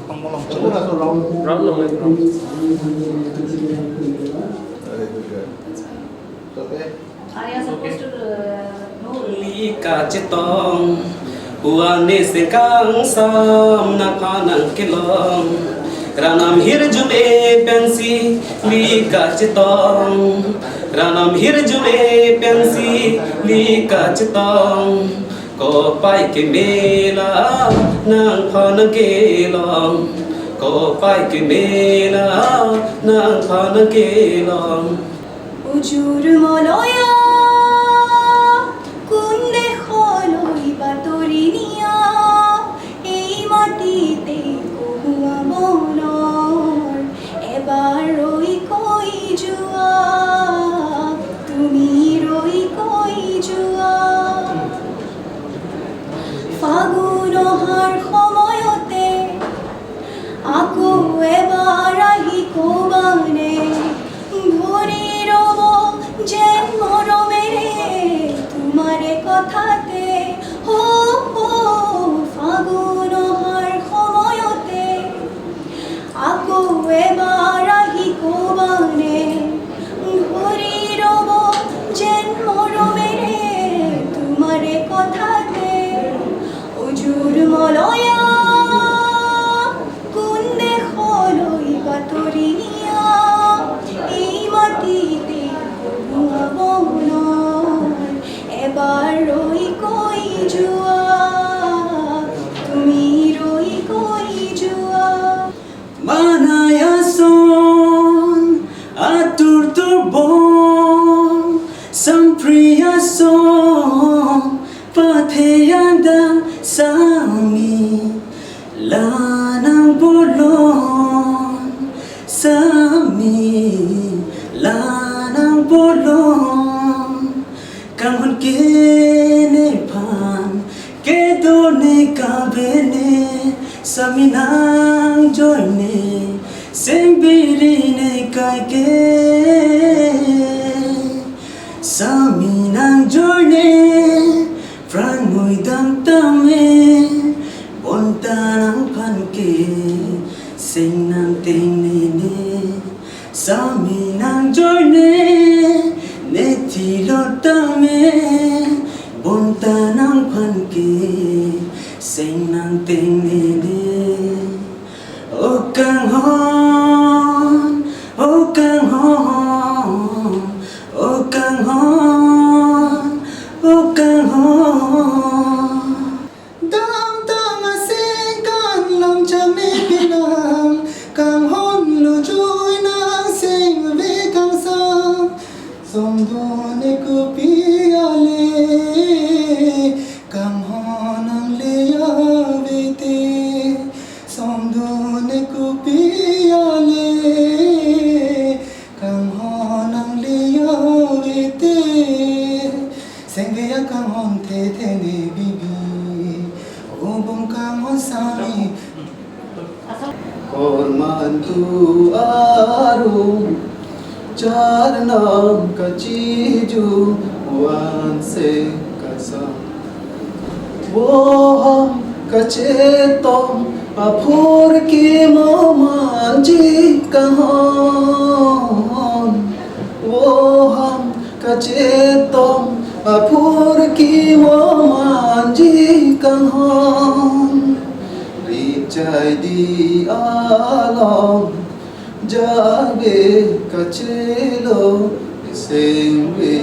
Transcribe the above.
ต้องมาลอง พวกเราลอง ร้อนลงเลยร้อน Very good. Okay. Are you supposed to know? Lika chitong Huane se kang sam na kanang kilong Ranam hirjume pensi Lika chitong Ranam hirjume pensi Lika chitong Ko pai ke mela nang phanang kelong Ko pai ke mela nang phanang kelong Ujur moloya kunde kholoi batoriniya ei matite kohua monor ebar roi koi jua tumi roi koi jua fagun har khomoyote ako ebar ahi kobane ধরে রব যেন মরমেরে তোমারে কথাতে হো হো ফাগুন হার সময়তে আকো এবার আহি কোবানে ধরে রব যেন মরমেরে তোমারে কথাতে অজুর মলয়া কুন্দে খলই বাতরিনিয়া এই মাটিতে বহুয়া বনর এবার রই কই জুয়া তুমি রই কই জুয়া Manaya son atur turbon sampriya son patheyanda sami lanang bolon sami lanang bolon kangon kene pan kedone kabene saminang joyne sembirine kaike saminang joyne pran muidam tame bontanang panke singnang tingne saminang joyne netilo tame bontanang panke singnang tingne o kang hon o kang hon o kang hon o kang hon dam dam asing kan lom chame pinam kang hon lu joy nang sing ve kang sam som done ko piale kang hon ang leya vete som done ko piale kang hon ang leya vete sengya kang hon the the ne bibi obong kang hon sami kormantu aru charnam kachiju wan se kasa wo ham kachetom apur ki momanji kahon wo ham kachetom apur ki momanji kahon রিচাই দি আলম যাবে কাছেলো সেঙ্গে